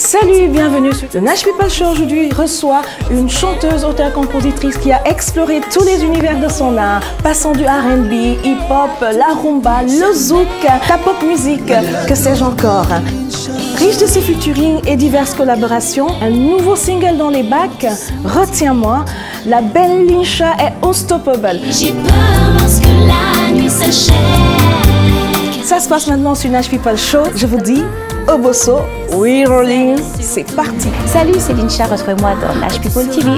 Salut, bienvenue sur le Nash People Show. Aujourd'hui reçoit une chanteuse, auteure-compositrice qui a exploré tous les univers de son art, passant du R&B, hip-hop, la rumba, le zouk, la pop musique, que sais-je encore. Riche de ses featuring et diverses collaborations, un nouveau single dans les bacs, Retiens-moi, la belle Linsha est unstoppable. J'ai peur lorsque la nuit s'achève. Ça se passe maintenant sur Nash People Show. Je vous dis, au bosso, we rolling, c'est parti. Salut, c'est Linsha, retrouvez-moi dans Nash People TV.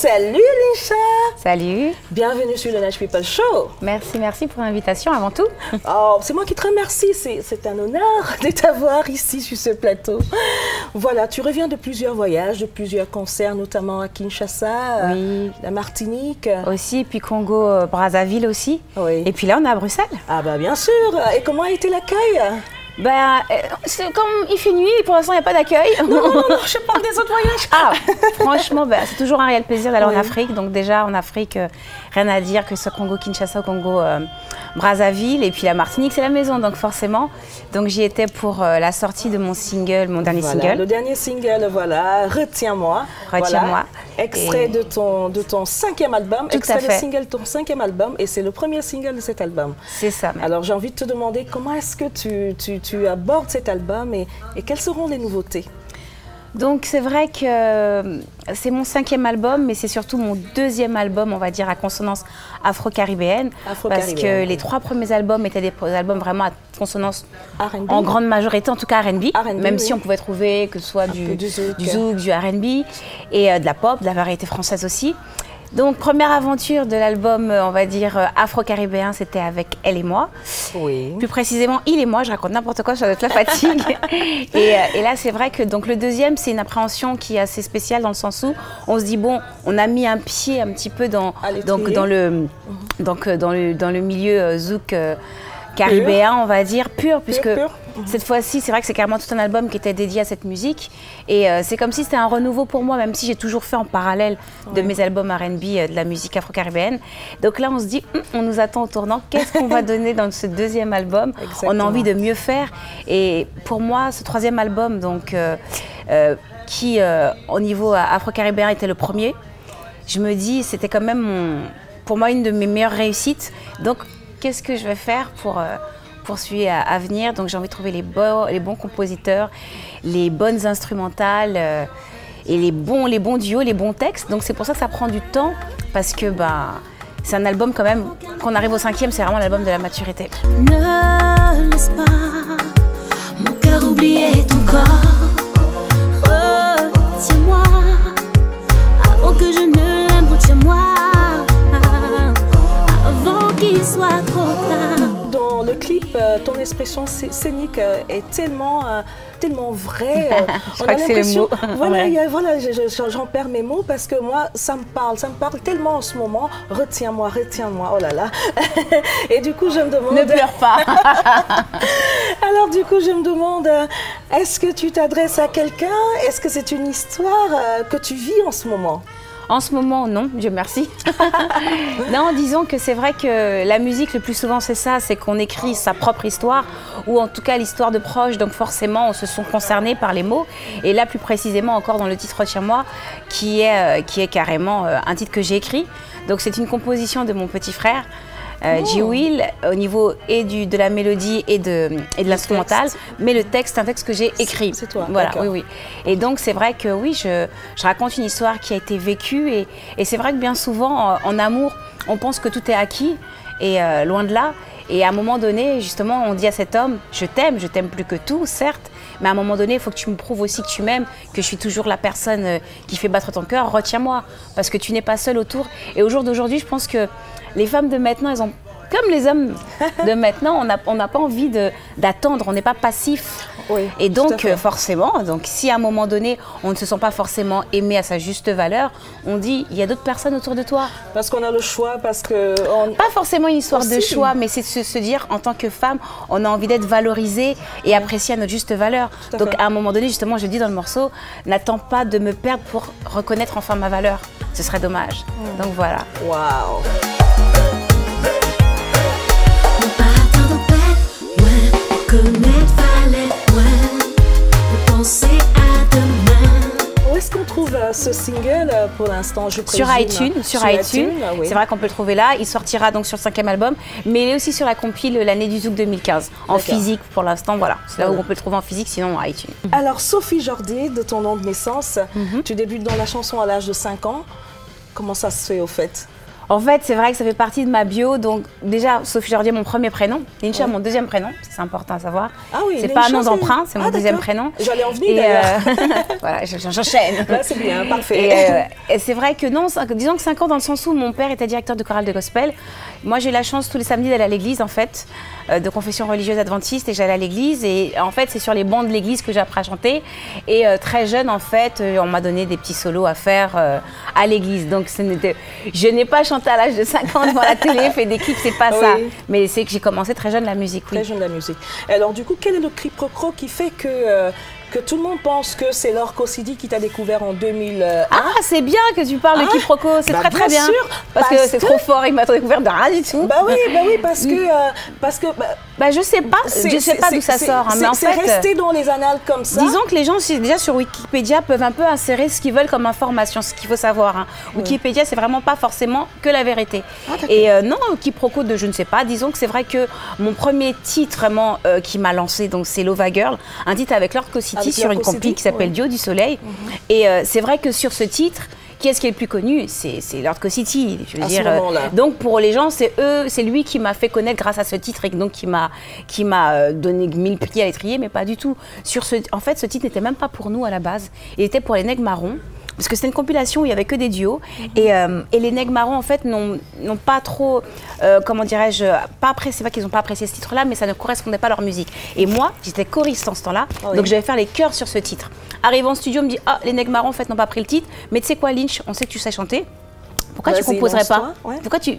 Salut Linsha. Salut. Bienvenue sur le Nash People Show. Merci pour l'invitation avant tout. Oh, c'est moi qui te remercie, c'est un honneur de t'avoir ici sur ce plateau. Voilà, tu reviens de plusieurs voyages, de plusieurs concerts, notamment à Kinshasa, oui. La Martinique. Aussi, puis Congo, Brazzaville aussi. Oui. Et puis là, on est à Bruxelles. Ah bah bien sûr. Et comment a été l'accueil? Ben, comme il fait nuit, pour l'instant, il n'y a pas d'accueil. Non, je parle des autres voyages. Ah, franchement, ben, c'est toujours un réel plaisir d'aller oui. en Afrique. Donc déjà, en Afrique, rien à dire que ce soit Congo-Kinshasa ou Congo-Brazzaville. Et puis la Martinique, c'est la maison, donc forcément. Donc j'y étais pour la sortie de mon single, mon dernier single. Le dernier single, voilà, Retiens-moi. Retiens-moi. Voilà, extrait de ton 5e album. Tout extrait à fait. de single de ton 5e album. Et c'est le premier single de cet album. C'est ça. Même. Alors j'ai envie de te demander comment est-ce que tu abordes cet album et quelles seront les nouveautés? Donc c'est vrai que c'est mon 5e album, mais c'est surtout mon 2e album, on va dire, à consonance afro-caribéenne. Parce que les 3 premiers albums étaient des albums vraiment à consonance en grande majorité, en tout cas R&B, même si on pouvait trouver que ce soit du zouk, du R&B et de la pop, de la variété française aussi. Donc, première aventure de l'album, on va dire, afro-caribéen, c'était avec Elle et moi. Oui. Plus précisément, Il et moi, je raconte n'importe quoi, ça doit être la fatigue. et là, c'est vrai que donc, le deuxième, c'est une appréhension qui est assez spéciale dans le sens où on se dit, bon, on a mis un pied un petit peu dans le milieu zouk caribéen, on va dire, pur, puisque cette fois-ci, c'est vrai que c'est carrément tout un album qui était dédié à cette musique. Et c'est comme si c'était un renouveau pour moi, même si j'ai toujours fait en parallèle de mes albums R&B, de la musique afro-caribéenne. Donc là, on se dit, on nous attend au tournant. Qu'est-ce qu'on va donner dans ce 2e album? Exactement. On a envie de mieux faire. Et pour moi, ce 3e album, donc, qui, au niveau afro-caribéen, était le premier, je me dis, c'était quand même, pour moi, une de mes meilleures réussites. Donc, qu'est-ce que je vais faire pour poursuivre à venir? Donc j'ai envie de trouver les bons compositeurs, les bonnes instrumentales et les bons duos, les bons textes. Donc c'est pour ça que ça prend du temps, parce que c'est un album quand même, quand on arrive au 5e, c'est vraiment l'album de la maturité. Ne laisse pas mon cœur oublier ton corps. Retiens-moi avant que je ne l'aime, retiens-moi avant qu'il soit trop tard. Dans le clip, ton expression scénique est tellement vraie. Je crois que c'est le mot. Voilà, j'en perds mes mots parce que moi, ça me parle tellement en ce moment. Retiens-moi, oh là là. Et du coup, je me demande... Ne pleure pas. Alors du coup, je me demande, est-ce que tu t'adresses à quelqu'un? Est-ce que c'est une histoire que tu vis en ce moment? En ce moment, non, Dieu merci. Non, disons que c'est vrai que la musique, le plus souvent, c'est ça, c'est qu'on écrit sa propre histoire, ou en tout cas l'histoire de proches, donc forcément, on se sent concernés par les mots. Et là, plus précisément, encore dans le titre Retiens-moi, qui est carrément un titre que j'ai écrit. Donc c'est une composition de mon petit frère, J-Will, au niveau de la mélodie et de l'instrumental, mais le texte, c'est un texte que j'ai écrit. C'est toi. Voilà, oui. Et donc c'est vrai que oui, je raconte une histoire qui a été vécue, et c'est vrai que bien souvent, en amour, on pense que tout est acquis, et loin de là. Et à un moment donné, justement, on dit à cet homme, je t'aime plus que tout, certes, mais à un moment donné, il faut que tu me prouves aussi que tu m'aimes, que je suis toujours la personne qui fait battre ton cœur, retiens-moi, parce que tu n'es pas seule autour. Et au jour d'aujourd'hui, je pense que les femmes de maintenant, elles ont, comme les hommes de maintenant, on n'a pas envie d'attendre, on n'est pas passif. Oui, et donc forcément, donc si à un moment donné on ne se sent pas forcément aimé à sa juste valeur, on dit il y a d'autres personnes autour de toi. Parce qu'on a le choix, parce que pas forcément une histoire de choix, mais c'est de se dire en tant que femme, on a envie d'être valorisée et appréciée à notre juste valeur. Donc à un moment donné, justement, je dis dans le morceau, n'attends pas de me perdre pour reconnaître enfin ma valeur. Ce serait dommage. Donc voilà. Waouh. Où est-ce qu'on trouve ce single pour l'instant, je présume? Sur iTunes. Oui. C'est vrai qu'on peut le trouver là. Il sortira donc sur le 5e album, mais il est aussi sur la compile l'année du Zouk 2015. En physique pour l'instant, voilà. C'est là où on peut le trouver en physique, sinon en iTunes. Alors Sophie Jordi, de ton nom de naissance, tu débutes dans la chanson à l'âge de 5 ans. Comment ça se fait au fait? En fait, c'est vrai que ça fait partie de ma bio. Donc déjà, Sophie Jordi est mon premier prénom. Linsha, mon deuxième prénom. C'est important à savoir. Ah oui, c'est pas un nom d'emprunt, c'est mon deuxième prénom. J'allais en venir d'ailleurs. Voilà, j'enchaîne. C'est bien, parfait. Et c'est vrai que non, disons que 5 ans dans le sens où mon père était directeur de chorale de gospel. Moi, j'ai eu la chance tous les samedis d'aller à l'église, en fait, de confession religieuse adventiste, et j'allais à l'église. Et en fait, c'est sur les bancs de l'église que j'ai appris à chanter. Et très jeune, en fait, on m'a donné des petits solos à faire à l'église. Donc, je n'ai pas chanté à l'âge de 5 ans devant la télé, fait des clips, c'est pas ça. Mais c'est que j'ai commencé très jeune la musique, oui. Très jeune la musique. Et alors, du coup, quel est le quiproquo qui fait que tout le monde pense que c'est Laure Kosidi qui t'a découvert en 2001? Ah, c'est bien que tu parles de quiproquo, c'est très bien. Sûr, parce que c'est trop fort, il m'a découvert de rien du tout. Bah oui, parce que je sais pas d'où ça sort. Mais en fait, c'est resté dans les annales comme ça. Disons que les gens, déjà sur Wikipédia, peuvent un peu insérer ce qu'ils veulent comme information, ce qu'il faut savoir. Wikipédia, c'est vraiment pas forcément que la vérité. Et non, quiproquo de je ne sais pas. Disons que c'est vrai que mon premier titre vraiment qui m'a lancé, donc c'est Lova Girl, un titre avec Laure Kosidi sur une compil qui s'appelle Duo du Soleil. Et c'est vrai que sur ce titre, qui est-ce qui est le plus connu? C'est Laure Kosidi, je veux dire. Donc pour les gens, c'est lui qui m'a fait connaître grâce à ce titre et donc qui m'a donné 1000 pieds à l'étrier, mais pas du tout. En fait, ce titre n'était même pas pour nous à la base. Il était pour les Nègres Marrons. Parce que c'était une compilation où il n'y avait que des duos. Et les Nègres Marrons, en fait, n'ont pas trop, comment dirais-je, pas apprécié, c'est pas qu'ils n'ont pas apprécié ce titre-là, mais ça ne correspondait pas à leur musique. Et moi, j'étais choriste en ce temps-là, donc je vais faire les chœurs sur ce titre. Arrivé en studio, on me dit, ah, les Nègres Marrons, en fait, n'ont pas pris le titre, mais tu sais quoi, Lynch, on sait que tu sais chanter. Pourquoi tu ne composerais pas? Pourquoi tu...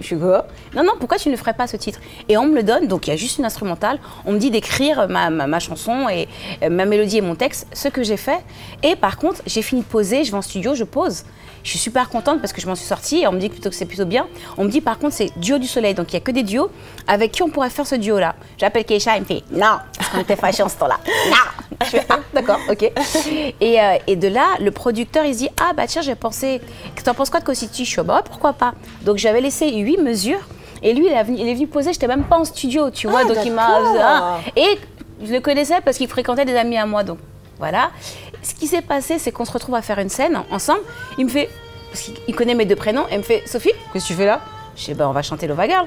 Non, pourquoi tu ne ferais pas ce titre? Et on me le donne, donc il y a juste une instrumentale. On me dit d'écrire ma chanson et ma mélodie et mon texte, ce que j'ai fait. Et par contre, j'ai fini de poser, je vais en studio, je pose. Je suis super contente parce que je m'en suis sortie et on me dit que c'est plutôt bien. On me dit par contre, c'est Duo du Soleil, donc il n'y a que des duos. Avec qui on pourrait faire ce duo-là? J'appelle Keisha, il me fait non, parce qu'on était fâchés en ce temps-là. Non. Je fais ah, d'accord, ok. Et de là, le producteur, il se dit ah bah tiens, j'ai pensé, t'en penses quoi de Kosidi? Je suis bah pourquoi pas. Donc j'avais laissé 8 mesures et lui, il est venu poser, j'étais même pas en studio, tu vois. Donc il m'a. Et je le connaissais parce qu'il fréquentait des amis à moi, donc voilà. Ce qui s'est passé, c'est qu'on se retrouve à faire une scène ensemble. Il me fait, parce qu'il connaît mes 2 prénoms, et il me fait Sophie, qu'est-ce que tu fais là? Je sais, bah on va chanter Lova Girl.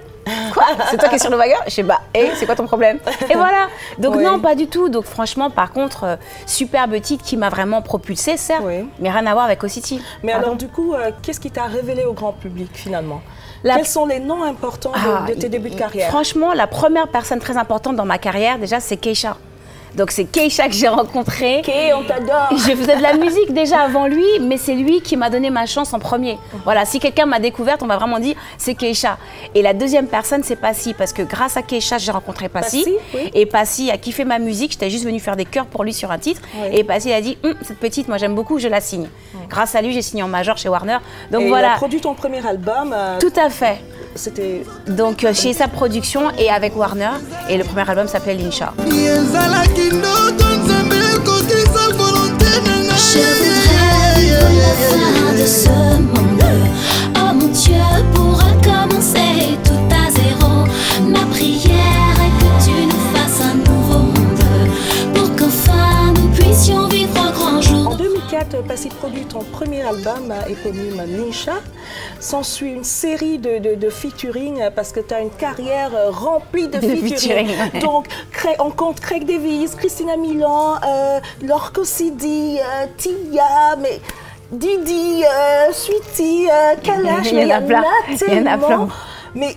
Quoi? C'est toi qui es sur Lova Girl? Je sais, bah, c'est quoi ton problème? Et voilà. Donc non, pas du tout. Donc franchement, par contre, superbe titre qui m'a vraiment propulsée, certes, mais rien à voir avec Kosidi. Mais alors du coup, qu'est-ce qui t'a révélé au grand public finalement? Quels sont les noms importants de tes débuts de carrière? Franchement, la première personne très importante dans ma carrière, déjà, c'est Keisha. Donc c'est Keisha que j'ai rencontré. On t'adore. Je faisais de la musique déjà avant lui, mais c'est lui qui m'a donné ma chance en premier. Voilà, si quelqu'un m'a découverte, on va vraiment dire c'est Keisha. Et la deuxième personne, c'est Passy, parce que grâce à Keisha, j'ai rencontré Passy. Et Passy a kiffé ma musique. J'étais juste venue faire des chœurs pour lui sur un titre. Et Passy a dit cette petite, moi j'aime beaucoup, je la signe. Grâce à lui, j'ai signé en major chez Warner. Donc voilà. Il a produit ton premier album. Tout à fait. C'était donc chez sa production et avec Warner. Et le premier album s'appelait Linsha. Je voudrais la fin de ce monde. Oh mon Dieu, pour recommencer tout à zéro. Ma prière est que tu nous fasses un nouveau monde, pour qu'enfin nous puissions vivre au grand jour. En 2004, Passy produit ton premier album éponyme Linsha. S'ensuit une série de featuring parce que tu as une carrière remplie de featuring. Donc on compte Craig Davis, Christina Milian, Laure Kosidi, Tia, mais Didi, Sweetie, Kalash, il y en a plein. Il y en a plein. Mais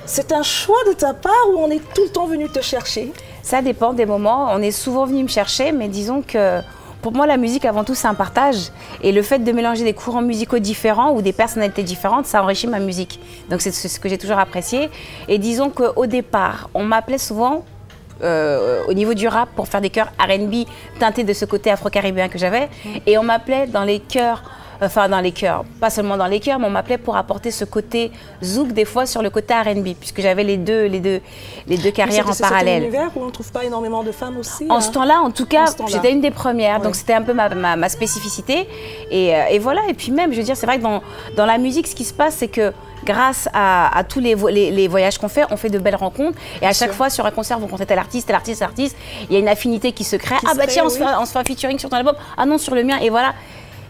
c'est un choix de ta part ou on est tout le temps venu te chercher? Ça dépend des moments. On est souvent venu me chercher, mais disons que pour moi, la musique, avant tout, c'est un partage. Et le fait de mélanger des courants musicaux différents ou des personnalités différentes, ça enrichit ma musique. Donc, c'est ce que j'ai toujours apprécié. Et disons qu'au départ, on m'appelait souvent, au niveau du rap, pour faire des chœurs R&B teintés de ce côté afro-caribéen que j'avais. Et on m'appelait dans les chœurs, enfin dans les chœurs, pas seulement dans les chœurs, mais on m'appelait pour apporter ce côté zouk des fois sur le côté R&B, puisque j'avais les deux carrières en parallèle. C'est un univers où on ne trouve pas énormément de femmes aussi. En ce temps-là, en tout cas, j'étais une des premières, donc c'était un peu ma spécificité. Et voilà, et puis même, je veux dire, c'est vrai que dans la musique, ce qui se passe, c'est que grâce à tous les voyages qu'on fait, on fait de belles rencontres. Et à chaque fois, sur un concert, vous rencontrez tel artiste, il y a une affinité qui se crée. Ah bah tiens, on se fait un featuring sur ton album. Ah non, sur le mien, et voilà.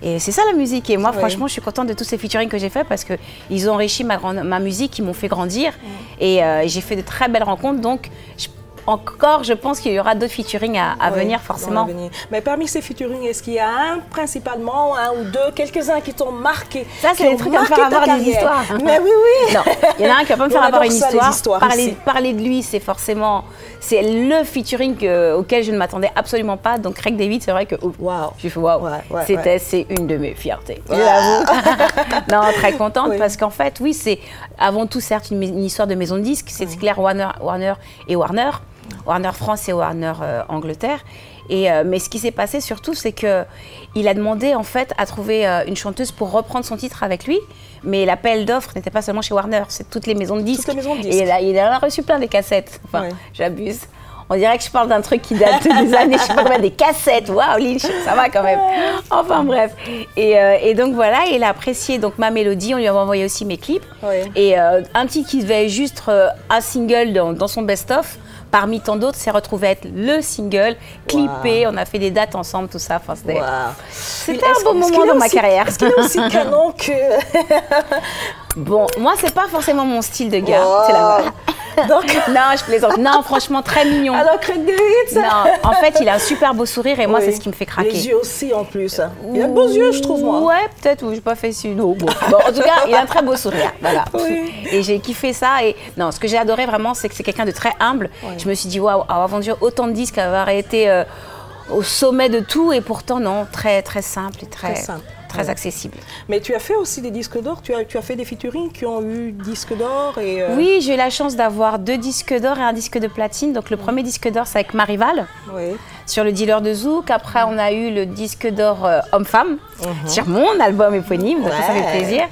Et c'est ça la musique. Et moi, franchement, je suis contente de tous ces featuring que j'ai faits parce qu'ils ont enrichi ma musique, ils m'ont fait grandir. Et j'ai fait de très belles rencontres. Donc, encore, je pense qu'il y aura d'autres featuring à venir forcément. Mais parmi ces featuring, est-ce qu'il y a principalement un ou deux, quelques-uns qui t'ont marqué? Ça, c'est des trucs à me faire avoir des histoires. Mais oui. Non, il y en a un qui va pas me faire avoir une histoire. Parler de lui, c'est forcément... C'est le featuring auquel je ne m'attendais absolument pas. Donc, Craig David, c'est vrai que... J'ai fait waouh. C'est une de mes fiertés. Je l'avoue. Non, très contente parce qu'en fait, oui, c'est avant tout, certes, une histoire de maison de disques. C'est clair, Warner et Warner. Warner France et Warner Angleterre. Mais ce qui s'est passé surtout, c'est qu'il a demandé en fait à trouver une chanteuse pour reprendre son titre avec lui. Mais l'appel d'offres n'était pas seulement chez Warner, c'est toutes les maisons de disques. Et il en a reçu plein des cassettes. Enfin, j'abuse. On dirait que je parle d'un truc qui date des années, je sais pas combien, des cassettes. Waouh, Lynch, ça va quand même. Enfin bref. Et donc voilà, il a apprécié donc ma mélodie. On lui a envoyé aussi mes clips. Et un titre qui devait juste un single dans son best-of, parmi tant d'autres, s'est retrouvé être le single, clippé. On a fait des dates ensemble, tout ça. Enfin, c'était un beau moment dans ma carrière. Est-ce qu'il est aussi canon que... Bon, moi, c'est pas forcément mon style de gars. C'est la Donc... Non, je plaisante. Non, franchement, très mignon. Alors, Craig David, non, en fait, il a un super beau sourire et moi, c'est ce qui me fait craquer. Les yeux aussi, en plus. Il a de beaux yeux, je trouve, moi. Ouais, peut-être, j'ai pas fait si... Non, bon. En tout cas, il a un très beau sourire. Voilà. Et j'ai kiffé ça. Et non, ce que j'ai adoré vraiment, c'est que c'est quelqu'un de très humble. Je me suis dit, waouh, avoir vendu autant de disques, avoir été au sommet de tout. Et pourtant, non, très, très simple et très accessible. Mais tu as fait aussi des disques d'or, tu as fait des featuring qui ont eu disques d'or et Oui, j'ai eu la chance d'avoir 2 disques d'or et un disque de platine. Donc le premier disque d'or, c'est avec Marival, sur le dealer de Zouk. Après, on a eu le disque d'or Homme-Femme, sur mon album éponyme, donc ça fait plaisir.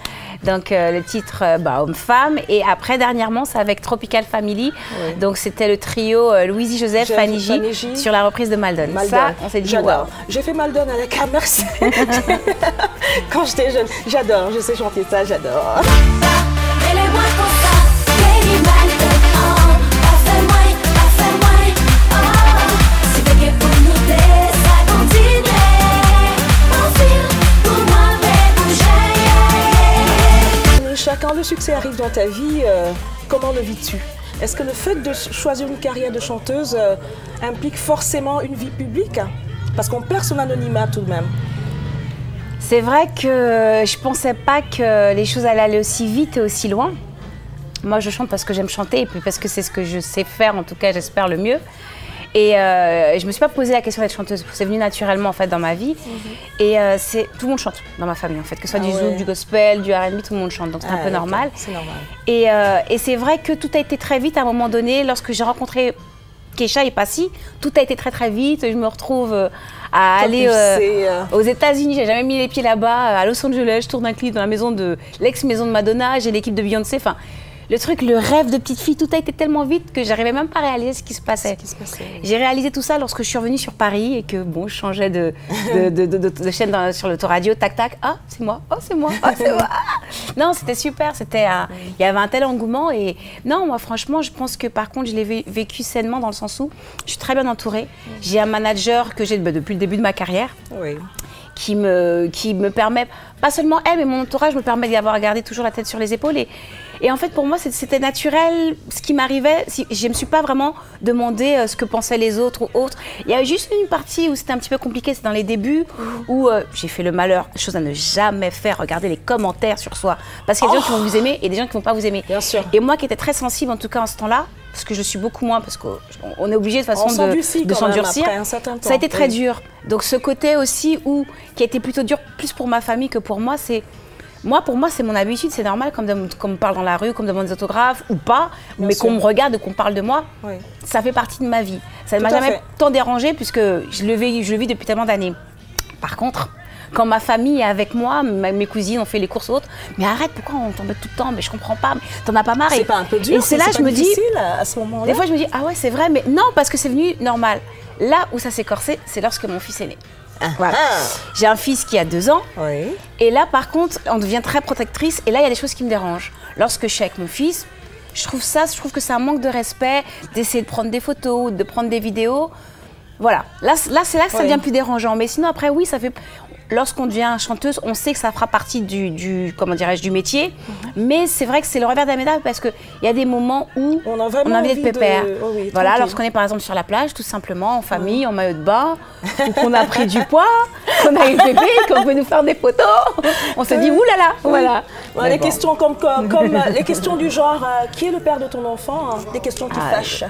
Donc le titre Homme-Femme. Et après, dernièrement, c'est avec Tropical Family. Donc c'était le trio Louisie Joseph, Fanny J sur la reprise de Maldon. Ça, on s'est dit waouh. J'ai fait Maldon à la caméra quand j'étais jeune. J'adore, je sais chanter ça, j'adore. Quand le succès arrive dans ta vie, comment le vis-tu? Est-ce que le fait de choisir une carrière de chanteuse implique forcément une vie publique? Parce qu'on perd son anonymat tout de même. C'est vrai que je ne pensais pas que les choses allaient aller aussi vite et aussi loin. Moi, je chante parce que j'aime chanter et puis parce que c'est ce que je sais faire, en tout cas, j'espère le mieux. Et je ne me suis pas posé la question d'être chanteuse, c'est venu naturellement en fait dans ma vie. Et tout le monde chante dans ma famille en fait, que ce soit du zouk, du gospel, du R&B, tout le monde chante, donc c'est un peu normal. C'est normal. Et c'est vrai que tout a été très vite à un moment donné, lorsque j'ai rencontré Keisha et Passy, tout a été très très vite. Je me retrouve à aller aux États-Unis, j'ai jamais mis les pieds là-bas, à Los Angeles, je tourne un clip dans la maison de l'ex-maison de Madonna, j'ai l'équipe de Beyoncé, enfin. Le truc, le rêve de petite fille, tout a été tellement vite que j'arrivais même pas à réaliser ce qui se passait. J'ai réalisé tout ça lorsque je suis revenue sur Paris et que bon, je changeais de chaîne sur l'autoradio, tac tac, ah c'est moi, oh c'est moi, oh c'est moi. Non, c'était super, il y avait un tel engouement et non, moi franchement, je pense que par contre, je l'ai vécu sainement dans le sens où je suis très bien entourée. J'ai un manager que j'ai depuis le début de ma carrière. Qui me permet, pas seulement elle, mais mon entourage me permet d'avoir gardé toujours la tête sur les épaules. Et en fait, pour moi, c'était naturel ce qui m'arrivait. Je ne me suis pas vraiment demandé ce que pensaient les autres ou autres. Il y a juste une partie où c'était un petit peu compliqué, c'est dans les débuts, où j'ai fait le malheur, chose à ne jamais faire, regarder les commentaires sur soi. Parce qu'il y a des gens qui vont vous aimer et des gens qui ne vont pas vous aimer. Bien sûr. Et moi qui étais très sensible, en tout cas en ce temps-là, parce que je suis beaucoup moins, parce qu'on est obligé de toute façon de s'endurcir. Ça a été très dur. Donc ce côté aussi qui a été plutôt dur plus pour ma famille que pour moi, pour moi, c'est mon habitude, c'est normal, qu'on me parle dans la rue, qu'on me demande des autographes ou pas, mais qu'on me regarde, qu'on parle de moi, ça fait partie de ma vie. Ça ne m'a jamais tant dérangé puisque je le vis depuis tellement d'années. Par contre, quand ma famille est avec moi, mes cousines ont fait les courses ou autres, mais arrête, pourquoi on t'embête tout le temps? Mais je comprends pas, t'en as pas marre. C'est pas un peu dur? Et c'est là, je me dis, à ce moment-là. des fois, je me dis, ah ouais, c'est vrai, mais non, parce que c'est venu normal. Là où ça s'est corsé, c'est lorsque mon fils est né. Voilà. J'ai un fils qui a 2 ans. Et là, par contre, on devient très protectrice. Et là, il y a des choses qui me dérangent. Lorsque je suis avec mon fils, je trouve que c'est un manque de respect d'essayer de prendre des photos, de prendre des vidéos. Voilà. Là, c'est là que ça devient plus dérangeant. Mais sinon, après, oui, ça fait... Lorsqu'on devient chanteuse, on sait que ça fera partie comment dirais-je, du métier. Mais c'est vrai que c'est le revers de la médaille parce qu'il y a des moments où on a envie d'être pépère. Voilà, lorsqu'on est par exemple sur la plage, tout simplement, en famille, en maillot de bain, ou qu'on a pris du poids, qu'on a eu bébé, qu'on veut nous faire des photos, on se dit oulala, voilà. Les questions comme les questions du genre qui est le père de ton enfant, des questions qui fâchent.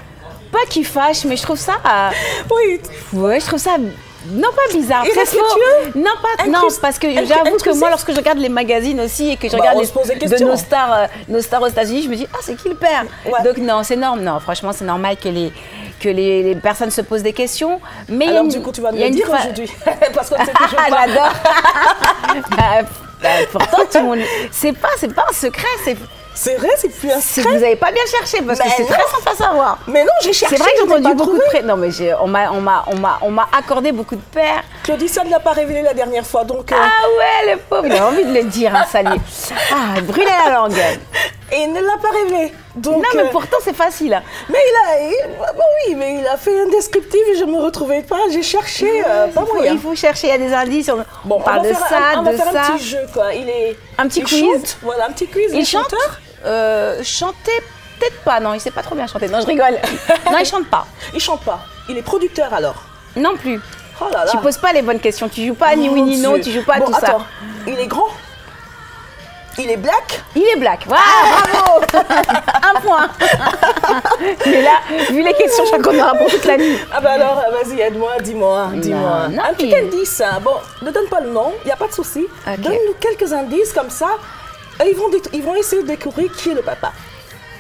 Pas qui fâchent, mais je trouve ça. Ouais, je trouve ça. Non, pas bizarre. Irrespectueux? Non, parce que j'avoue que moi, lorsque je regarde les magazines aussi et que je regarde nos stars aux États-Unis, je me dis, ah, c'est qui le père? Donc, non, c'est normal. Non, franchement, c'est normal que les personnes se posent des questions. Mais alors, du coup, tu vas nous le dire aujourd'hui. Parce que c'est toujours pas. J'adore. Pourtant, tout le monde. C'est pas un secret. C'est vrai, c'est plus un secret. Vous n'avez pas bien cherché parce que c'est très simple à savoir. Mais non, j'ai cherché. C'est vrai que j'ai entendu beaucoup de Non, mais on m'a accordé beaucoup de pères. Claudissa ne l'a pas révélé la dernière fois, donc. Ah ouais, le pauvre. Il a envie de le dire, hein, Sally. Ah, brûler la langue. Et il ne l'a pas révélé. Donc, non, mais pourtant c'est facile. Mais mais il a fait un descriptif et je ne me retrouvais pas. J'ai cherché. Il faut chercher, il y a des indices. On parle de ça, on va faire un petit jeu, quoi. Un petit quiz. Chante, voilà, un petit quiz. Il chante. Chanter, peut-être pas. Non, il sait pas trop bien chanter. Non, je rigole. Non, il chante pas. Il chante pas. Il est producteur alors? Non plus. Oh là là. Tu poses pas les bonnes questions. Tu joues pas ni oui ni non. Tu joues pas à tout ça. Il est grand? Il est black? Il est black. Voilà, bravo. Un point. Mais là, vu les questions, je crois qu'on aura pour toute la nuit. Ah bah alors, vas-y, aide-moi, dis-moi. Non, un petit indice. Bon, ne donne pas le nom, il n'y a pas de souci. Okay. Donne-nous quelques indices comme ça. Ils vont essayer de découvrir qui est le papa.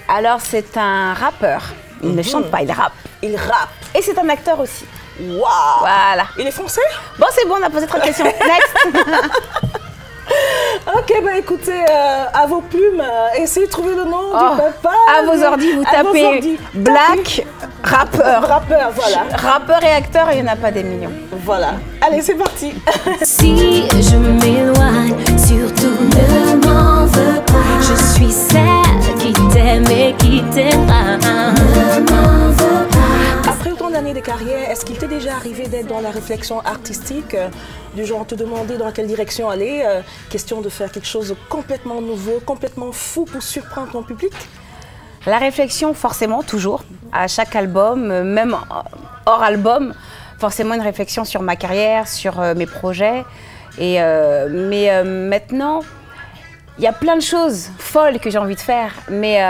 Alors, c'est un rappeur. Il ne chante pas, il rappe. Il rappe. Et c'est un acteur aussi. Waouh. Voilà. Il est français? Bon, c'est bon, on a posé 3 questions. Next. Ok, bah écoutez, à vos plumes, essayez de trouver le nom du papa. À vos ordi, vous tapez Black rappeur. Rappeur, voilà. Rappeur et acteur, il n'y en a pas des millions. Voilà. Allez, c'est parti. Si je m'éloigne, surtout ne m'en veux pas. Je suis celle qui t'aime et qui t'aimera. Ne m'en veux pas. Après autant d'années de carrière, est-ce qu'il t'est déjà arrivé d'être dans la réflexion artistique, du genre te demander dans quelle direction aller, question de faire quelque chose de complètement nouveau, complètement fou pour surprendre ton public? La réflexion, forcément, toujours. À chaque album, même hors album, forcément une réflexion sur ma carrière, sur mes projets. Mais maintenant, il y a plein de choses folles que j'ai envie de faire, mais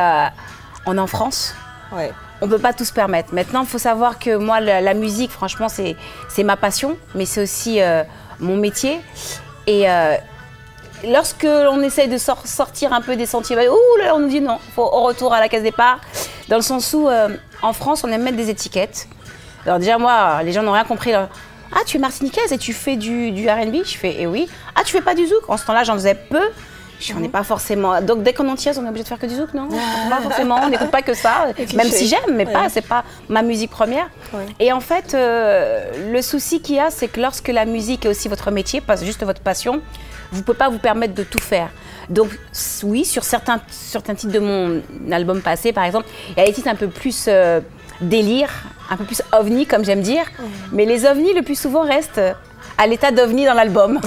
on est en France. Ouais. On ne peut pas tout se permettre. Maintenant, il faut savoir que moi, la musique, franchement, c'est ma passion, mais c'est aussi mon métier. Et lorsque l'on essaye de sortir un peu des sentiers, là, on nous dit non, il faut au retour à la case départ. Dans le sens où, en France, on aime mettre des étiquettes. Alors déjà, moi, les gens n'ont rien compris. Là. Ah, tu es martiniquaise et tu fais du R&B? Je fais, eh oui. Ah, tu fais pas du zouk? En ce temps-là, j'en faisais peu. On n'est pas forcément. Donc dès qu'on entière, on est obligé de faire que du zouk, non? Pas forcément, on n'écoute pas que ça. Même si j'aime, mais c'est pas ma musique première. Ouais. Et en fait, le souci qu'il y a, c'est que lorsque la musique est aussi votre métier, pas juste votre passion, vous ne pouvez pas vous permettre de tout faire. Donc oui, sur certains titres de mon album passé, par exemple, il y a des titres un peu plus délire, un peu plus ovni, comme j'aime dire. Mais les ovnis, le plus souvent, restent à l'état d'ovni dans l'album.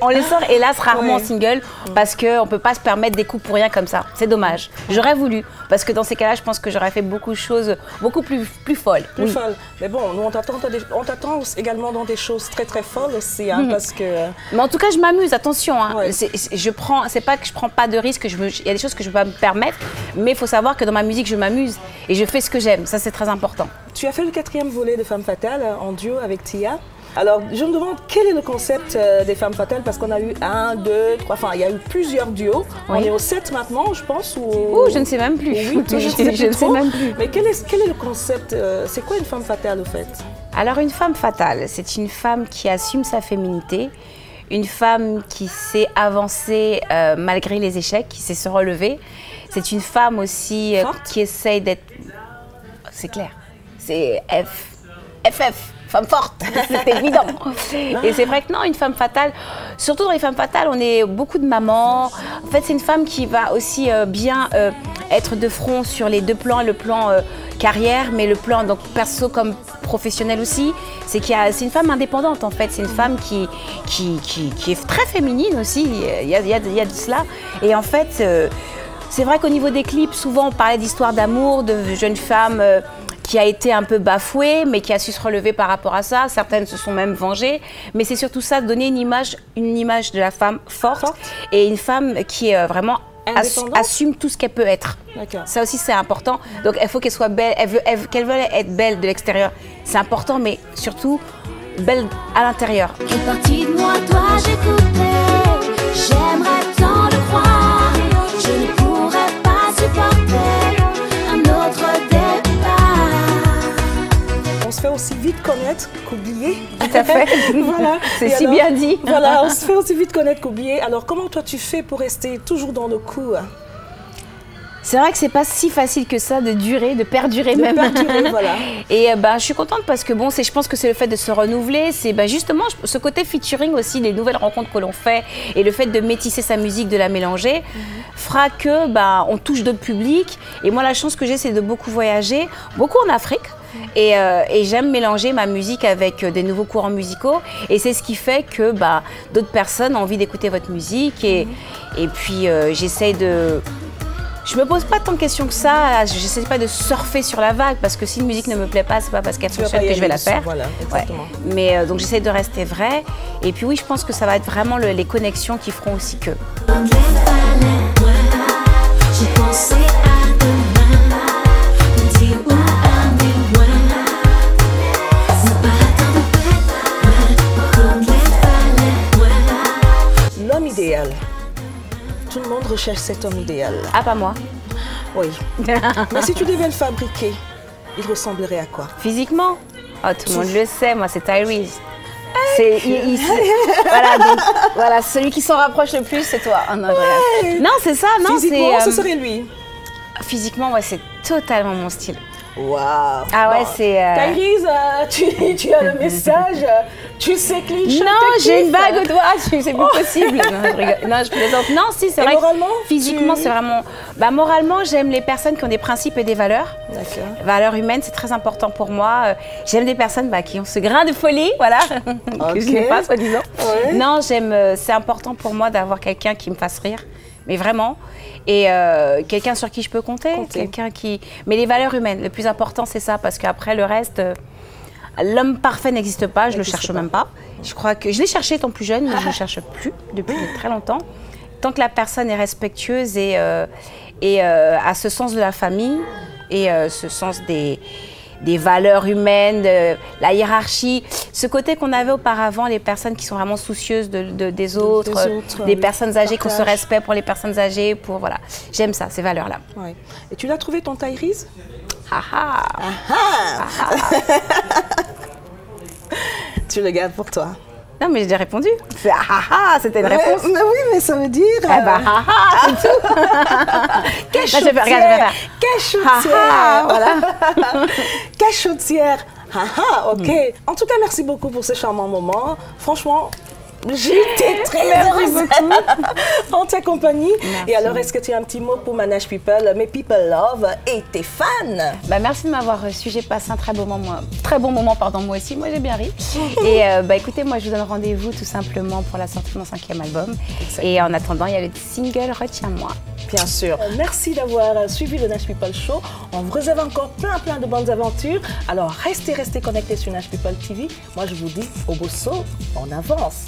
On les sort, hélas, rarement en single, parce qu'on ne peut pas se permettre des coups pour rien comme ça. C'est dommage. J'aurais voulu, parce que dans ces cas-là, je pense que j'aurais fait beaucoup de choses beaucoup plus folles. Plus folles. Mais bon, nous, on t'attend également dans des choses très très folles aussi, hein, parce que... Mais en tout cas, je m'amuse, attention. Hein. C'est pas que je prends pas de risques, il y a des choses que je ne peux pas me permettre, mais il faut savoir que dans ma musique, je m'amuse et je fais ce que j'aime. Ça, c'est très important. Tu as fait le 4e volet de Femme Fatale en duo avec Tia. Alors, je me demande quel est le concept des Femmes Fatales, parce qu'on a eu 1, 2, 3, enfin, il y a eu plusieurs duos. Oui. On est au 7 maintenant, je pense. Ou je ne sais même plus. Oui, je ne sais même plus. Mais quel est le concept? C'est quoi une femme fatale, au fait? Alors, une femme fatale, c'est une femme qui assume sa féminité, une femme qui sait avancer malgré les échecs, qui sait se relever. C'est une femme aussi qui essaye d'être... C'est clair. C'est FF. Femme forte, c'est évident. Et c'est vrai que non, une femme fatale, surtout dans les femmes fatales, on est beaucoup de mamans. En fait, c'est une femme qui va aussi bien être de front sur les deux plans, le plan carrière, mais le plan donc perso comme professionnel aussi. C'est une femme indépendante en fait. C'est une femme qui est très féminine aussi. Il y a de cela. Et en fait, c'est vrai qu'au niveau des clips, souvent on parlait d'histoires d'amour, de jeunes femmes. Qui a été un peu bafouée, mais qui a su se relever par rapport à ça. Certaines se sont même vengées. Mais c'est surtout ça, donner une image de la femme forte. Et une femme qui vraiment assume tout ce qu'elle peut être. Ça aussi, c'est important. Donc, il faut qu'elle soit belle. Qu'elle veuille être belle de l'extérieur. C'est important, mais surtout, belle à l'intérieur. Quelle partie de moi dois j'écouter? J'aimerais tant le croire. Je ne pourrais pas supporter un autre départ. On se fait aussi vite connaître qu'oublier. Tout à fait. Voilà. C'est si bien dit. Voilà, on se fait aussi vite connaître qu'oublier. Alors, comment toi tu fais pour rester toujours dans le coup? C'est vrai que c'est pas si facile que ça de durer, de perdurer même. Voilà. Et je suis contente parce que bon, je pense que c'est le fait de se renouveler, c'est justement ce côté featuring aussi, les nouvelles rencontres que l'on fait et le fait de métisser sa musique, de la mélanger, fera que on touche d'autres publics. Et moi, la chance que j'ai, c'est de beaucoup voyager, beaucoup en Afrique. Et j'aime mélanger ma musique avec des nouveaux courants musicaux. Et c'est ce qui fait que d'autres personnes ont envie d'écouter votre musique. Et puis, j'essaye de... Je me pose pas tant de questions que ça, j'essaie pas de surfer sur la vague parce que si une musique ne me plaît pas, c'est pas parce qu'elle fonctionne que je vais la faire. Voilà, exactement. Ouais. Mais donc j'essaie de rester vraie. Et puis oui, je pense que ça va être vraiment les connexions qui feront aussi que. L'homme idéal. Tout le monde recherche cet homme idéal. Ah, pas moi. Oui. Mais si tu devais le fabriquer, il ressemblerait à quoi? Physiquement? Oh, tout le monde le sait, moi c'est Tyrese. Voilà, donc, voilà, celui qui s'en rapproche le plus, c'est toi. Oh, non, non, c'est ça, non. Physiquement, ce serait lui. Physiquement, ouais, c'est totalement mon style. Waouh! Ah ouais, c'est... Tyrese, tu as le message, tu sais que les non, j'ai une bague au doigt, c'est plus possible. Non, je rigole. Non, je plaisante. Non, si, c'est vrai. Moralement, physiquement, c'est vraiment... moralement, j'aime les personnes qui ont des principes et des valeurs. D'accord. Valeurs humaines, c'est très important pour moi. J'aime des personnes qui ont ce grain de folie, voilà, que je n'ai pas, soi-disant. Ouais. Non, c'est important pour moi d'avoir quelqu'un qui me fasse rire. Mais vraiment, et quelqu'un sur qui je peux compter. Quelqu'un qui... Mais les valeurs humaines, le plus important c'est ça, parce qu'après le reste, l'homme parfait n'existe pas, je le cherche même pas. Je crois que je l'ai cherché étant plus jeune, mais je ne le cherche plus depuis très longtemps. Tant que la personne est respectueuse et a ce sens de la famille et ce sens des valeurs humaines, la hiérarchie, ce côté qu'on avait auparavant, les personnes qui sont vraiment soucieuses des autres, des personnes âgées, qu'on se respecte pour les personnes âgées, voilà. J'aime ça, ces valeurs-là. Ouais. Et tu l'as trouvé ton Tyrese? Tu le gardes pour toi? Non, mais j'ai déjà répondu. C'était une réponse. Mais oui, mais ça veut dire... c'est tout. Cachotière. Cachotière. Voilà. Cachotière. Ok. En tout cas, merci beaucoup pour ce charmant moment. Franchement, J'étais très heureuse en ta compagnie. Merci. Et alors, est-ce que tu as un petit mot pour Manage People, mes People Love et tes fans? Bah, merci de m'avoir reçu, j'ai passé un très bon moment, moi aussi, moi j'ai bien ri. Et écoutez, moi je vous donne rendez-vous tout simplement pour la sortie de mon 5e album. Exactement. Et en attendant, il y a le single Retiens-moi. Bien sûr. Merci d'avoir suivi le Nash People Show. On vous réserve encore plein de bonnes aventures. Alors restez connectés sur Nash People TV. Moi je vous dis, au bosso, on avance.